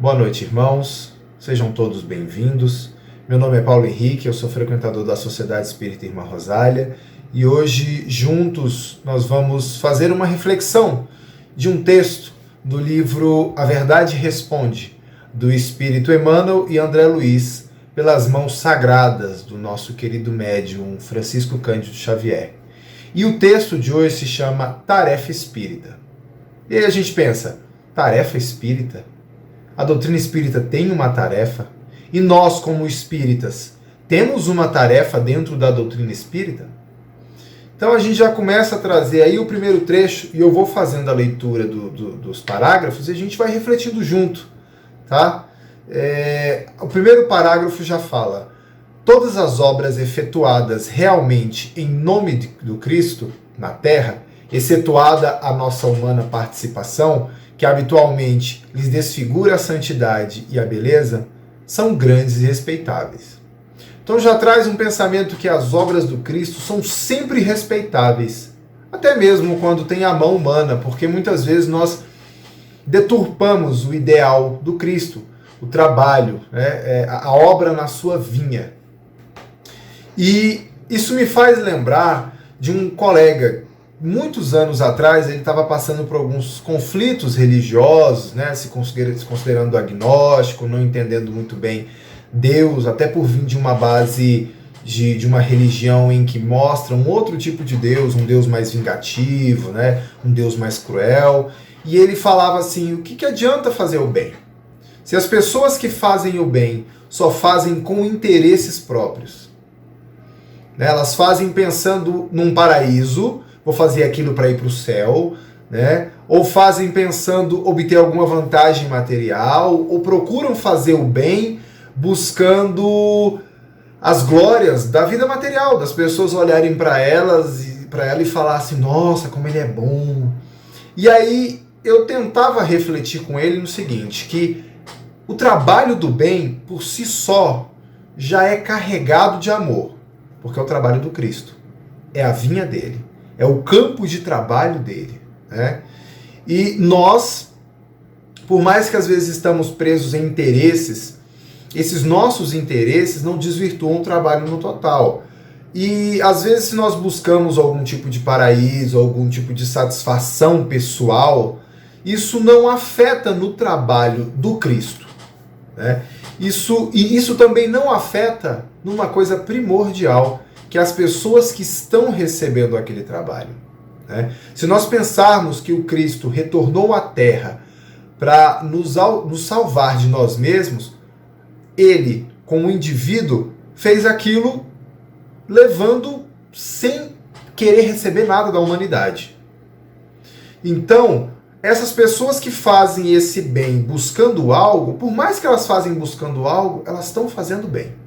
Boa noite, irmãos. Sejam todos bem-vindos. Meu nome é Paulo Henrique, eu sou frequentador da Sociedade Espírita Irmã Rosália e hoje, juntos, nós vamos fazer uma reflexão de um texto do livro A Verdade Responde, do Espírito Emmanuel e André Luiz, pelas mãos sagradas do nosso querido médium Francisco Cândido Xavier. E o texto de hoje se chama Tarefa Espírita. E aí a gente pensa, tarefa espírita? A doutrina espírita tem uma tarefa? E nós, como espíritas, temos uma tarefa dentro da doutrina espírita? Então a gente já começa a trazer aí o primeiro trecho, e eu vou fazendo a leitura dos parágrafos e a gente vai refletindo junto, tá? O primeiro parágrafo já fala: todas as obras efetuadas realmente em nome do Cristo na Terra, excetuada a nossa humana participação, que habitualmente lhes desfigura a santidade e a beleza, são grandes e respeitáveis. Então já traz um pensamento que as obras do Cristo são sempre respeitáveis, até mesmo quando tem a mão humana, porque muitas vezes nós deturpamos o ideal do Cristo, o trabalho, a obra na sua vinha. E isso me faz lembrar de um colega. Muitos anos atrás, ele estava passando por alguns conflitos religiosos, se considerando agnóstico, não entendendo muito bem Deus, até por vir de uma base de uma religião em que mostra um outro tipo de Deus, um Deus mais vingativo, um Deus mais cruel. E ele falava assim: o que adianta fazer o bem? Se as pessoas que fazem o bem só fazem com interesses próprios, elas fazem pensando num paraíso, vou fazer aquilo para ir para o céu, ou fazem pensando obter alguma vantagem material, ou procuram fazer o bem buscando as glórias da vida material, das pessoas olharem para ela e falar assim: nossa, como ele é bom. E aí eu tentava refletir com ele no seguinte, que o trabalho do bem, por si só, já é carregado de amor, porque é o trabalho do Cristo, é a vinha dele, é o campo de trabalho dele. E nós, por mais que às vezes estamos presos em interesses, esses nossos interesses não desvirtuam o trabalho no total. E às vezes, se nós buscamos algum tipo de paraíso, algum tipo de satisfação pessoal, isso não afeta no trabalho do Cristo. Isso também não afeta numa coisa primordial, que é as pessoas que estão recebendo aquele trabalho. Se nós pensarmos que o Cristo retornou à Terra para nos salvar de nós mesmos, ele, como indivíduo, fez aquilo levando sem querer receber nada da humanidade. Então, essas pessoas que fazem esse bem buscando algo, por mais que elas fazem buscando algo, elas estão fazendo bem.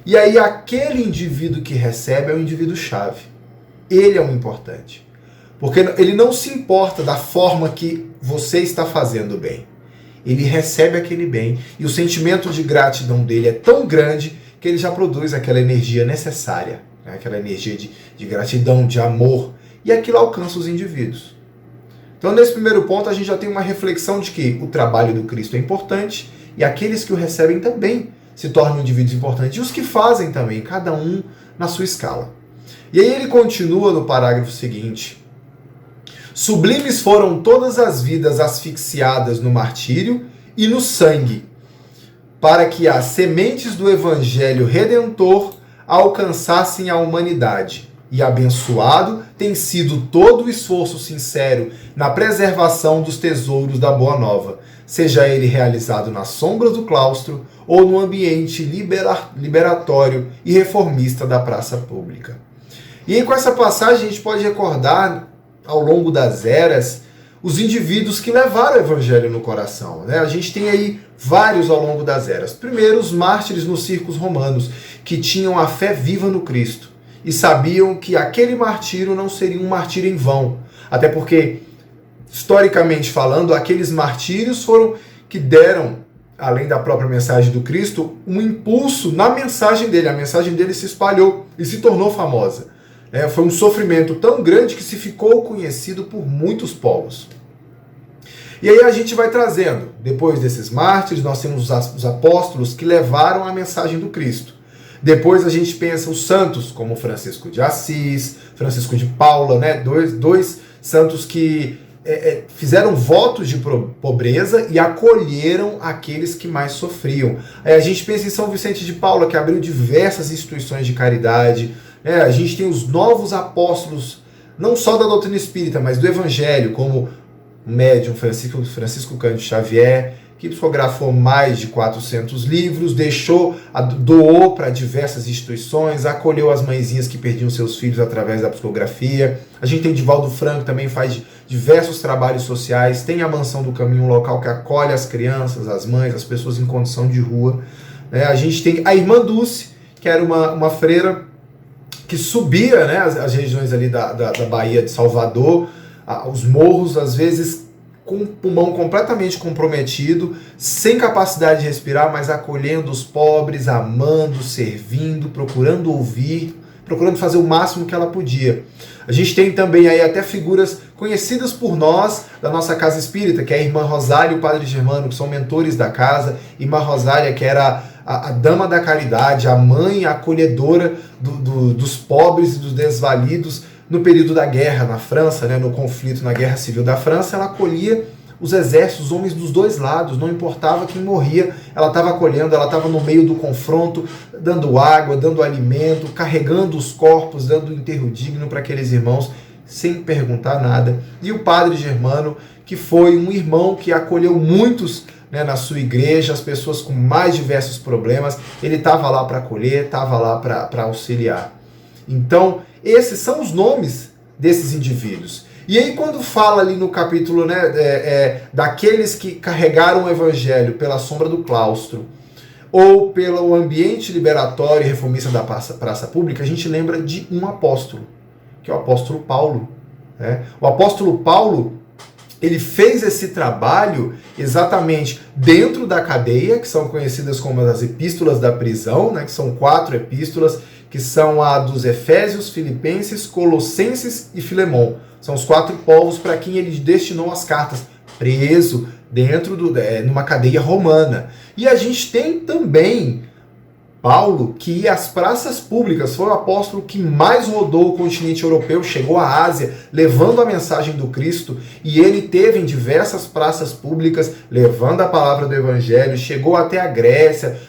E aí aquele indivíduo que recebe é o indivíduo-chave. Ele é o importante. Porque ele não se importa da forma que você está fazendo bem. Ele recebe aquele bem e o sentimento de gratidão dele é tão grande que ele já produz aquela energia necessária, aquela energia de gratidão, de amor, e aquilo alcança os indivíduos. Então, nesse primeiro ponto, a gente já tem uma reflexão de que o trabalho do Cristo é importante e aqueles que o recebem também se tornam indivíduos importantes, e os que fazem também, cada um na sua escala. E aí ele continua no parágrafo seguinte: sublimes foram todas as vidas asfixiadas no martírio e no sangue, para que as sementes do Evangelho Redentor alcançassem a humanidade. E abençoado tem sido todo o esforço sincero na preservação dos tesouros da Boa Nova, seja ele realizado nas sombras do claustro ou no ambiente liberatório e reformista da praça pública. E aí, com essa passagem, a gente pode recordar, ao longo das eras, os indivíduos que levaram o Evangelho no coração. A gente tem aí vários ao longo das eras. Primeiro, os mártires nos circos romanos, que tinham a fé viva no Cristo e sabiam que aquele martírio não seria um martírio em vão. Até porque, historicamente falando, aqueles martírios foram que deram, além da própria mensagem do Cristo, um impulso na mensagem dele. A mensagem dele se espalhou e se tornou famosa. Foi um sofrimento tão grande que se ficou conhecido por muitos povos. E aí a gente vai trazendo, depois desses mártires, nós temos os apóstolos que levaram a mensagem do Cristo. Depois a gente pensa os santos, como Francisco de Assis, Francisco de Paula, né? Dois santos que fizeram votos de pobreza e acolheram aqueles que mais sofriam. Aí a gente pensa em São Vicente de Paula, que abriu diversas instituições de caridade. A gente tem os novos apóstolos, não só da doutrina espírita, mas do evangelho, como o médium Francisco Cândido Xavier, que psicografou mais de 400 livros, doou para diversas instituições, acolheu as mãezinhas que perdiam seus filhos através da psicografia. A gente tem Divaldo Franco, também faz diversos trabalhos sociais, tem a Mansão do Caminho, um local que acolhe as crianças, as mães, as pessoas em condição de rua. A gente tem a Irmã Dulce, que era uma freira que subia, né, as regiões ali da Bahia de Salvador, os morros, às vezes com o pulmão completamente comprometido, sem capacidade de respirar, mas acolhendo os pobres, amando, servindo, procurando ouvir, procurando fazer o máximo que ela podia. A gente tem também aí até figuras conhecidas por nós, da nossa casa espírita, que é a Irmã Rosália e o Padre Germano, que são mentores da casa. Irmã Rosália, que era a dama da caridade, a mãe acolhedora dos pobres e dos desvalidos. No período da guerra na França, né, no conflito na Guerra Civil da França, ela acolhia os exércitos, os homens dos dois lados, não importava quem morria, ela estava acolhendo, ela estava no meio do confronto, dando água, dando alimento, carregando os corpos, dando enterro digno para aqueles irmãos, sem perguntar nada. E o Padre Germano, que foi um irmão que acolheu muitos, né, na sua igreja, as pessoas com mais diversos problemas, ele estava lá para acolher, estava lá para auxiliar. Então, esses são os nomes desses indivíduos. E aí quando fala ali no capítulo, né, daqueles que carregaram o evangelho pela sombra do claustro, ou pelo ambiente liberatório e reformista da praça pública, a gente lembra de um apóstolo, que é o apóstolo Paulo. O apóstolo Paulo, ele fez esse trabalho exatamente dentro da cadeia, que são conhecidas como as epístolas da prisão, né, que são 4 epístolas, que são a dos Efésios, Filipenses, Colossenses e Filemon. São os 4 povos para quem ele destinou as cartas, preso dentro numa cadeia romana. E a gente tem também Paulo, que ia às praças públicas, foi o apóstolo que mais rodou o continente europeu, chegou à Ásia, levando a mensagem do Cristo, e ele teve em diversas praças públicas, levando a palavra do Evangelho, chegou até a Grécia,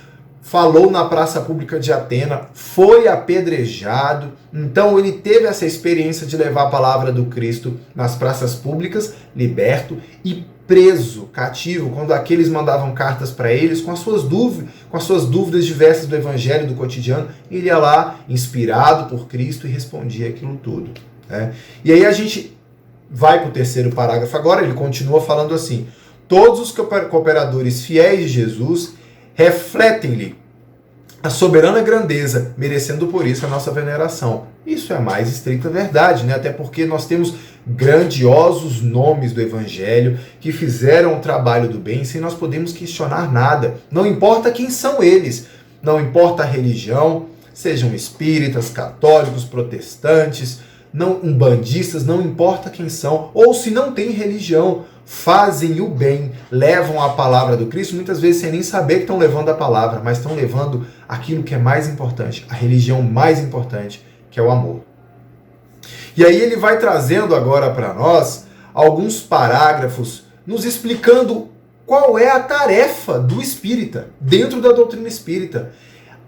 falou na praça pública de Atena, foi apedrejado. Então ele teve essa experiência de levar a palavra do Cristo nas praças públicas, liberto e preso, cativo, quando aqueles mandavam cartas para eles com as suas dúvidas diversas do evangelho, do cotidiano, ele ia lá, inspirado por Cristo, e respondia aquilo tudo. E aí a gente vai para o 3º parágrafo agora, ele continua falando assim: todos os cooperadores fiéis de Jesus refletem-lhe a soberana grandeza, merecendo por isso a nossa veneração. Isso é a mais estrita verdade, né? Até porque nós temos grandiosos nomes do Evangelho que fizeram o trabalho do bem sem nós podermos questionar nada. Não importa quem são eles, não importa a religião, sejam espíritas, católicos, protestantes, não umbandistas, não importa quem são, ou se não tem religião, fazem o bem, levam a palavra do Cristo, muitas vezes sem nem saber que estão levando a palavra, mas estão levando aquilo que é mais importante, a religião mais importante, que é o amor. E aí ele vai trazendo agora para nós alguns parágrafos nos explicando qual é a tarefa do espírita, dentro da doutrina espírita,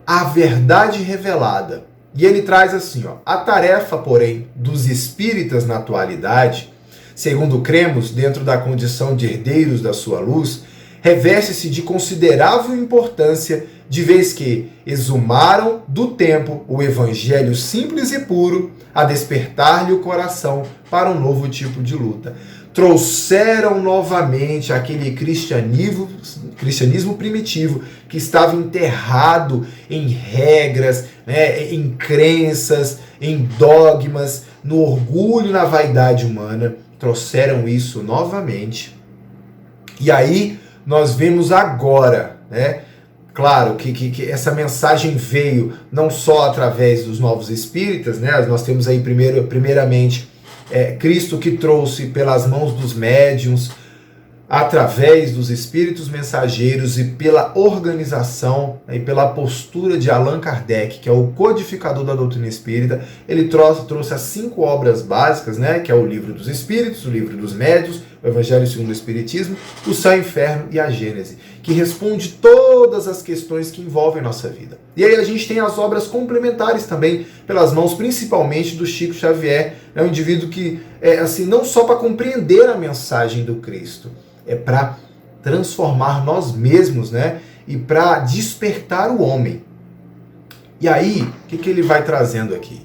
a verdade revelada. E ele traz assim, a tarefa, porém, dos espíritas na atualidade, segundo cremos, dentro da condição de herdeiros da sua luz, reveste-se de considerável importância, de vez que exumaram do tempo o evangelho simples e puro, a despertar-lhe o coração para um novo tipo de luta. Trouxeram novamente aquele cristianismo primitivo que estava enterrado em regras, em crenças, em dogmas, no orgulho, na vaidade humana. Trouxeram isso novamente. E aí nós vemos agora, claro que essa mensagem veio não só através dos novos espíritas, nós temos aí primeiramente Cristo que trouxe pelas mãos dos médiuns através dos espíritos mensageiros e pela organização e pela postura de Allan Kardec, que é o codificador da doutrina espírita, ele trouxe as 5 obras básicas, né, que é o Livro dos Espíritos, o Livro dos Médiuns, o Evangelho segundo o Espiritismo, o Céu e o Inferno e a Gênese, que responde todas as questões que envolvem nossa vida. E aí a gente tem as obras complementares também, pelas mãos principalmente do Chico Xavier, um indivíduo que é assim, não só para compreender a mensagem do Cristo, é para transformar nós mesmos, né? E para despertar o homem. E aí, o que ele vai trazendo aqui?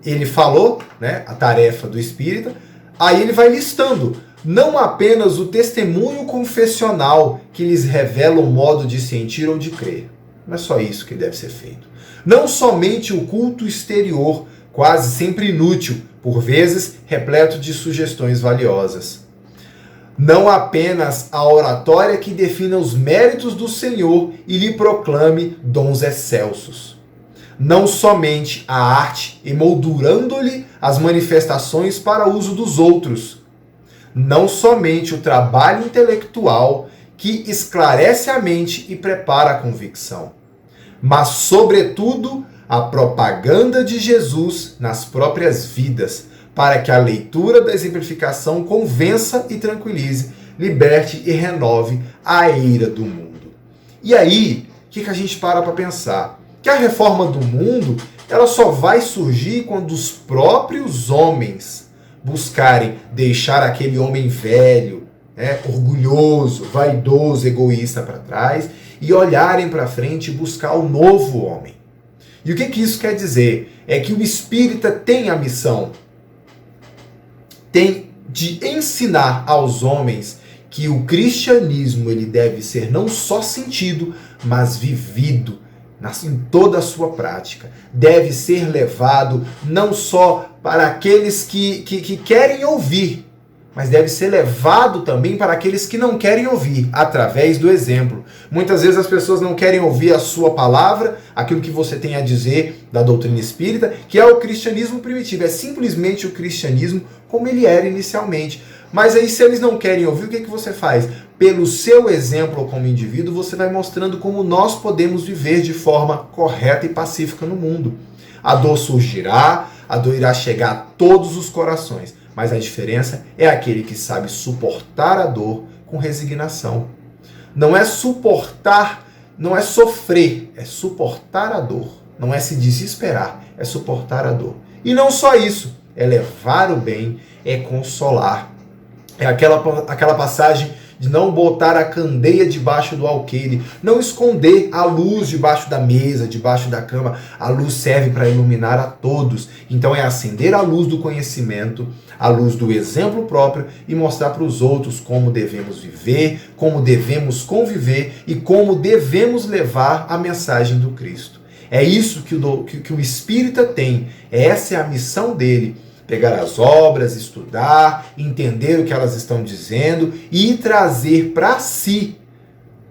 Ele falou, né, a tarefa do espírita, aí ele vai listando não apenas o testemunho confessional que lhes revela o modo de sentir ou de crer. Não é só isso que deve ser feito. Não somente o culto exterior, quase sempre inútil, por vezes repleto de sugestões valiosas. Não apenas a oratória que defina os méritos do Senhor e lhe proclame dons excelsos. Não somente a arte, emoldurando-lhe as manifestações para uso dos outros. Não somente o trabalho intelectual que esclarece a mente e prepara a convicção, mas, sobretudo, a propaganda de Jesus nas próprias vidas, para que a leitura da exemplificação convença e tranquilize, liberte e renove a eira do mundo. E aí, o que a gente para pensar? Que a reforma do mundo, ela só vai surgir quando os próprios homens buscarem deixar aquele homem velho, orgulhoso, vaidoso, egoísta para trás e olharem para frente e buscar o novo homem. E o que isso quer dizer? É que o espírita tem a missão, tem de ensinar aos homens que o cristianismo ele deve ser não só sentido, mas vivido em toda a sua prática. Deve ser levado não só para aqueles que querem ouvir, mas deve ser levado também para aqueles que não querem ouvir, através do exemplo. Muitas vezes as pessoas não querem ouvir a sua palavra, aquilo que você tem a dizer da doutrina espírita, que é o cristianismo primitivo, é simplesmente o cristianismo como ele era inicialmente. Mas aí, se eles não querem ouvir, o que você faz? Pelo seu exemplo como indivíduo, você vai mostrando como nós podemos viver de forma correta e pacífica no mundo. A dor surgirá, a dor irá chegar a todos os corações, mas a diferença é aquele que sabe suportar a dor com resignação. Não é suportar, não é sofrer, é suportar a dor. Não é se desesperar, é suportar a dor. E não só isso, é levar o bem, é consolar. É aquela passagem de não botar a candeia debaixo do alqueire, não esconder a luz debaixo da mesa, debaixo da cama. A luz serve para iluminar a todos. Então é acender a luz do conhecimento, a luz do exemplo próprio e mostrar para os outros como devemos viver, como devemos conviver e como devemos levar a mensagem do Cristo. É isso que o espírita tem, essa é a missão dele. Pegar as obras, estudar, entender o que elas estão dizendo e trazer para si,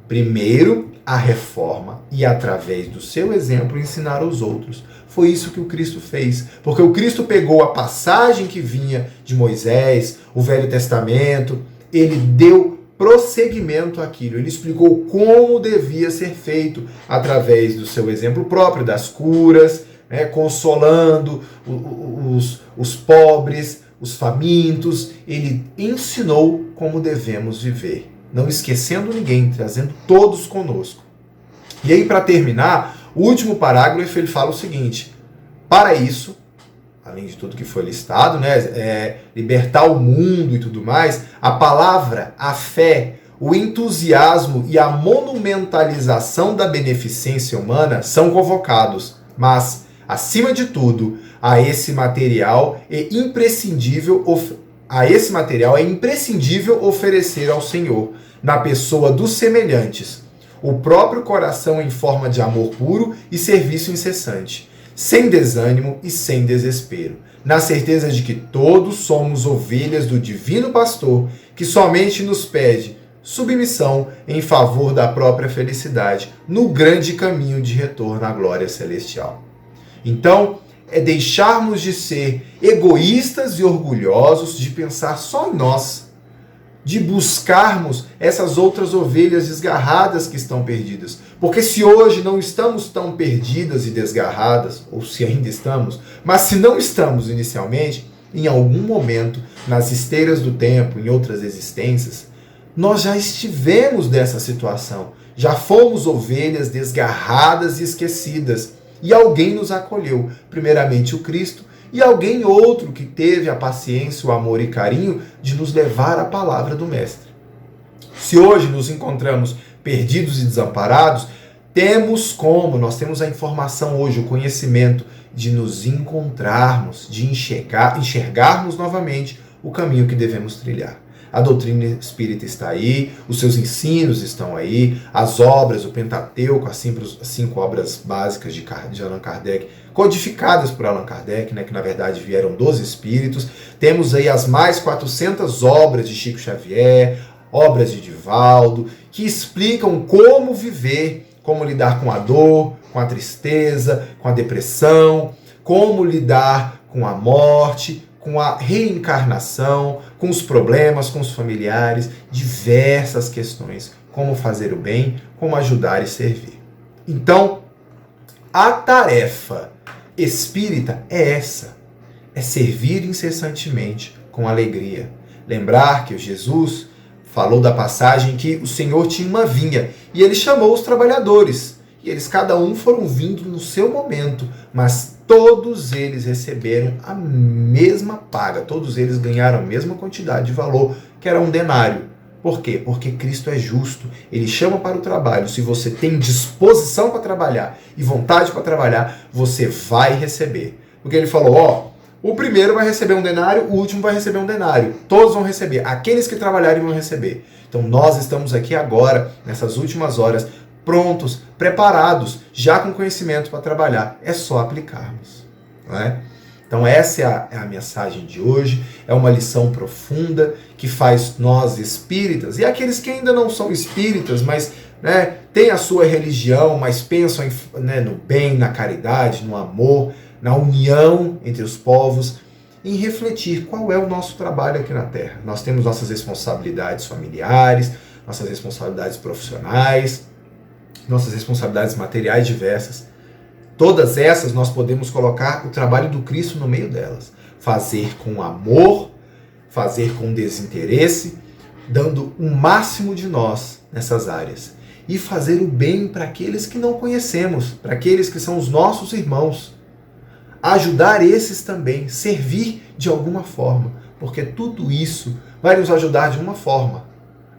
primeiro, a reforma e, através do seu exemplo, ensinar aos outros. Foi isso que o Cristo fez. Porque o Cristo pegou a passagem que vinha de Moisés, o Velho Testamento, ele deu prosseguimento àquilo. Ele explicou como devia ser feito através do seu exemplo próprio, das curas, consolando os pobres, os famintos. Ele ensinou como devemos viver, não esquecendo ninguém, trazendo todos conosco. E aí, para terminar, o último parágrafo ele fala o seguinte: para isso, além de tudo que foi listado, libertar o mundo e tudo mais, a palavra, a fé, o entusiasmo e a monumentalização da beneficência humana são convocados, mas acima de tudo, a esse material é imprescindível oferecer ao Senhor, na pessoa dos semelhantes, o próprio coração em forma de amor puro e serviço incessante, sem desânimo e sem desespero, na certeza de que todos somos ovelhas do Divino Pastor, que somente nos pede submissão em favor da própria felicidade, no grande caminho de retorno à glória celestial. Então, é deixarmos de ser egoístas e orgulhosos, de pensar só em nós. de buscarmos essas outras ovelhas desgarradas que estão perdidas. Porque se hoje não estamos tão perdidas e desgarradas, ou se ainda estamos, mas se não estamos inicialmente, em algum momento, nas esteiras do tempo, em outras existências, nós já estivemos nessa situação. Já fomos ovelhas desgarradas e esquecidas. E alguém nos acolheu, primeiramente o Cristo, e alguém outro que teve a paciência, o amor e carinho de nos levar à palavra do Mestre. Se hoje nos encontramos perdidos e desamparados, nós temos a informação hoje, o conhecimento de nos encontrarmos, de enxergarmos novamente o caminho que devemos trilhar. A doutrina espírita está aí, os seus ensinos estão aí, as obras, o Pentateuco, as 5 obras básicas de Allan Kardec, codificadas por Allan Kardec, né, que na verdade vieram dos espíritos. Temos aí as mais 400 obras de Chico Xavier, obras de Divaldo, que explicam como viver, como lidar com a dor, com a tristeza, com a depressão, como lidar com a morte, com a reencarnação, com os problemas, com os familiares, diversas questões, como fazer o bem, como ajudar e servir. Então, a tarefa espírita é essa, é servir incessantemente com alegria. Lembrar que Jesus falou da passagem que o Senhor tinha uma vinha e ele chamou os trabalhadores. E eles cada um foram vindo no seu momento, mas todos eles receberam a mesma paga, todos eles ganharam a mesma quantidade de valor, que era um denário. Por quê? Porque Cristo é justo, ele chama para o trabalho. Se você tem disposição para trabalhar e vontade para trabalhar, você vai receber. Porque ele falou, o primeiro vai receber um denário, o último vai receber um denário. Todos vão receber, aqueles que trabalharem vão receber. Então nós estamos aqui agora, nessas últimas horas, prontos, preparados, já com conhecimento para trabalhar. É só aplicarmos. Não é? Então essa é a mensagem de hoje. É uma lição profunda que faz nós espíritas, e aqueles que ainda não são espíritas, mas têm a sua religião, mas pensam no bem, na caridade, no amor, na união entre os povos, em refletir qual é o nosso trabalho aqui na Terra. Nós temos nossas responsabilidades familiares, nossas responsabilidades profissionais, nossas responsabilidades materiais diversas. Todas essas nós podemos colocar o trabalho do Cristo no meio delas. Fazer com amor, fazer com desinteresse, dando o máximo de nós nessas áreas. E fazer o bem para aqueles que não conhecemos, para aqueles que são os nossos irmãos. Ajudar esses também, servir de alguma forma, porque tudo isso vai nos ajudar de uma forma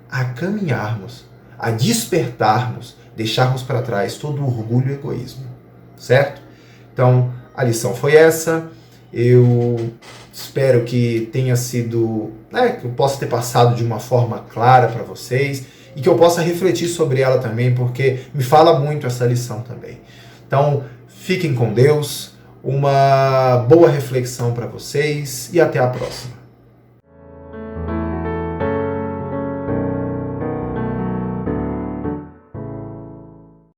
a caminharmos, a despertarmos, deixarmos para trás todo o orgulho e egoísmo, certo? Então, a lição foi essa. Eu espero que tenha sido, que eu possa ter passado de uma forma clara para vocês e que eu possa refletir sobre ela também, porque me fala muito essa lição também. Então, fiquem com Deus, uma boa reflexão para vocês e até a próxima.